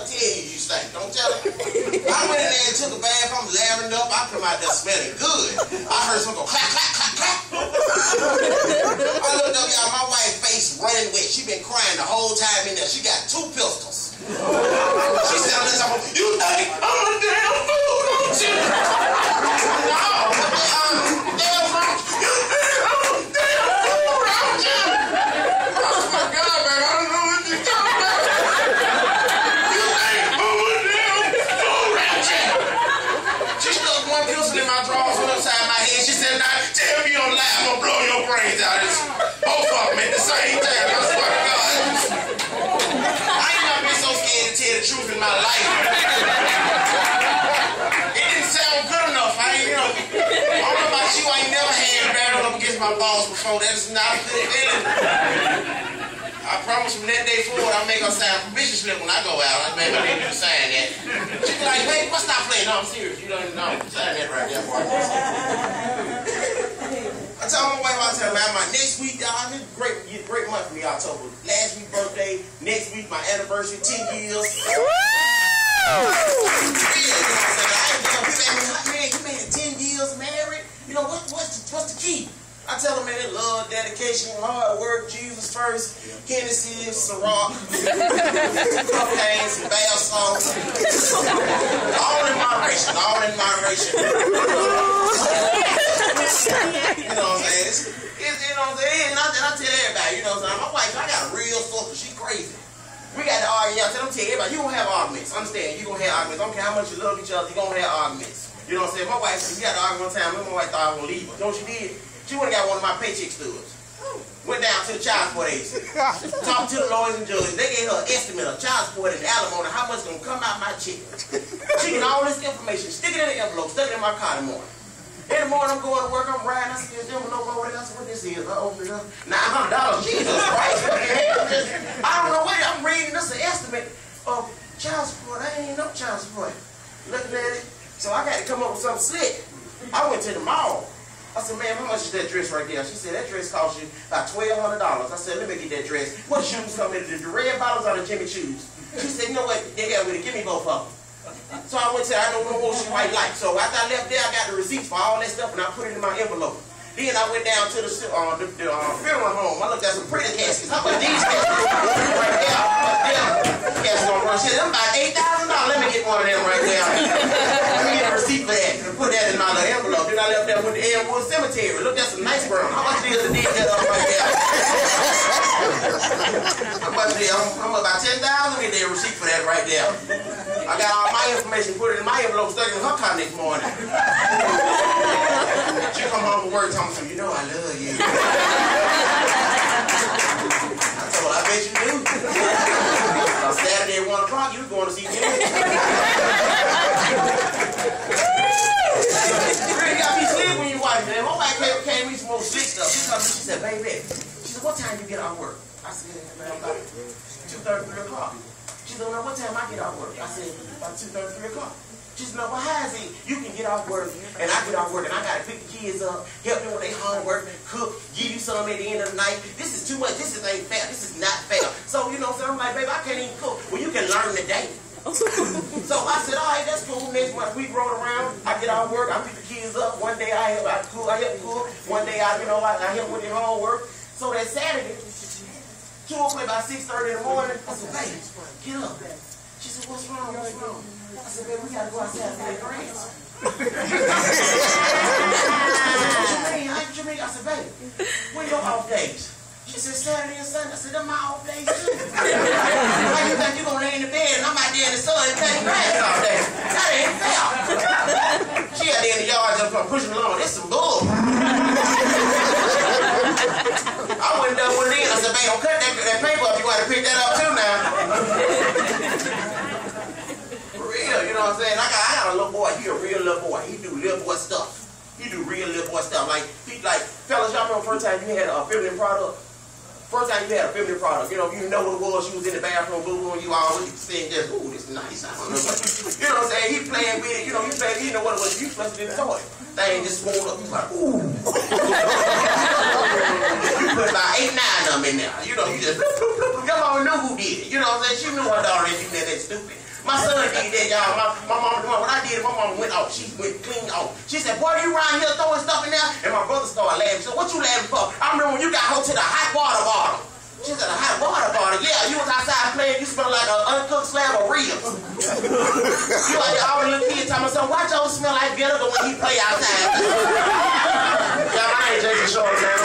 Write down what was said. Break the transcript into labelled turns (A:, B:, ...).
A: tell you stink. Don't tell her. I went in there and took a bath. I'm lathering up. I come out there smelling good. I heard someone go clap, clap, clap, clap. I looked up, y'all, my wife's face running wet. She been crying the whole time in there. She got 2 pistols. She said, you think I'm a damn fool, don't you? No, damn wrong. You think I'm a damn fool, don't you? Oh my God, man, I don't know what you're talking about. You think I'm a damn fool, don't you? She stuck 1 pistol in my drawers, one upside my head. She said, now, tell me you don't lie, I'm gonna blow your brains out. It's both of them at the same time. I swear to God. I ain't never been so scared to tell the truth in my life. It didn't sound good enough. I don't know about you, I ain't never had a battle up against my boss before. That is not a good feeling. I promise from that day forward, I'll make her sign permission slip when I go out. I maybe I didn't do sign that. She be like, wait, what's not playing? No, I'm serious. You don't even know. Sign that right there, boy. I told my wife, I tell her, man, my next week, y'all, this is a great month for me, October. Last week, birthday. Next week, my anniversary, 10 years. Woo! Man, you made it 10 years married. You know, what's the key? I tell them, man, they love, dedication, hard work, Jesus first, Hennessy, Ciroc, cocaine, some bath salts. All in moderation, all in moderation. You know what I'm saying? You know what I'm saying? And I tell everybody, you know what I'm saying? My wife, I got a real sucker. She crazy. We got to argue. I tell everybody, you gonna have arguments. Understand? You gonna have arguments. I don't care how much you love each other, you gonna have arguments. You know what I'm saying? My wife said, we got to argue one time. My wife thought I was gonna leave her. You know what she did? She went and got one of my paycheck stubs. Went down to the child support agency. Talked to the lawyers and judges. They gave her an estimate of child support and alimony, how much is gonna come out my check. She get all this information, stick it in the envelope, stuck it in my car in the morning. In the morning, I'm going to work, I'm riding, I see this envelope over there. I said, what this is? I open it up. $900. Jesus Christ. I don't know what I'm reading. This is an estimate of child support. I ain't no child support. Looking at it. So I got to come up with something slick. I went to the mall. I said, man, how much is that dress right there? She said, that dress cost you about $1,200. I said, let me get that dress. What shoes come in? The red bottoms or the Jimmy Choos? She said, you know what? They got with it. Give me both of them. So I went to, I don't know what she might like. So after I left there, I got the receipts for all that stuff and I put it in my envelope. Then I went down to the funeral home. I looked at some pretty caskets. How about these caskets? Right there. Caskets on run. She said, them about $8,000. Let me get one of them right there. Let me get a receipt for that and put that in my little envelope. Then I left there with the Elmwood Cemetery. Looked at some nice brown. How much is the dig that up right there? How much is it? I'm about $10,000. Get that receipt for that right there. I got all my information, put it in my envelope, stuck it in her car next morning. She come home from work, telling me, you know I love you. I told her, I bet you do. On Saturday at 1 o'clock, you were going to see me. Really got me sleep when you watch, man. My wife came me some more slick stuff. She told me, she said, baby, she said, what time you get out of work? I said, man, about 2:30, 3 o'clock. She said, well, what time I get off work? I said, about 2:30, 3 o'clock. She said, no, well, how is it? You can get off work, and I get off work, and I got to pick the kids up, help them with their homework, cook, give you some at the end of the night. This is too much. This ain't fair. This is not fair. So, you know what I'm saying? I'm like, baby, I can't even cook. Well, you can learn today. So I said, all right, that's cool. Next month, we roll around. I get off work. I pick the kids up. One day I help cook. One day I help with their homework. So that Saturday, 2 o'clock, about 6:30 in the morning, I said, baby, get up. She said, what's wrong? What's wrong? I said, baby, we got to go outside and play grass. What you mean? I said, baby, when your off days? She said, Saturday and Sunday. I said, them my off days too. How you think you're going to lay in the bed and I'm out there in the sun and playing grass all day? That ain't fair. She out there in the yard just pushing along. This some bull. I went down one of these. I said, babe, don't cut that paper up. You got to pick that up too now. For real, you know what I'm saying? I got a little boy. He a real little boy. He do little boy stuff. He do real little boy stuff. Like fellas, y'all remember the first time you had a feminine product? First time you had a feminine product, you know what it was, she was in the bathroom, boo-boo, and you always saying just, ooh, this is nice. I don't know. You know what I'm saying? He playing with it, you know what it was, you flushed it in the toilet. Thing just swole up, you like, ooh. You put about 8, 9 of them in there. You know, you just, your mama knew who did it. You know what I'm saying? She knew her daughter didn't do that stupid. My son did that, y'all. My mama, when I did it, my mama went off. She went clean off. She said, boy, you around here throwing stuff in there? And my brother started laughing. She said, what you laughing for? I remember when you got her to the hot water bottle. She said, a hot water bottle? Yeah, you was outside playing. You smell like an uncooked slab of ribs. You like all the little kids talking about, watch y'all smell like vinegar when he play outside. Yeah, my name is Jason Short, man.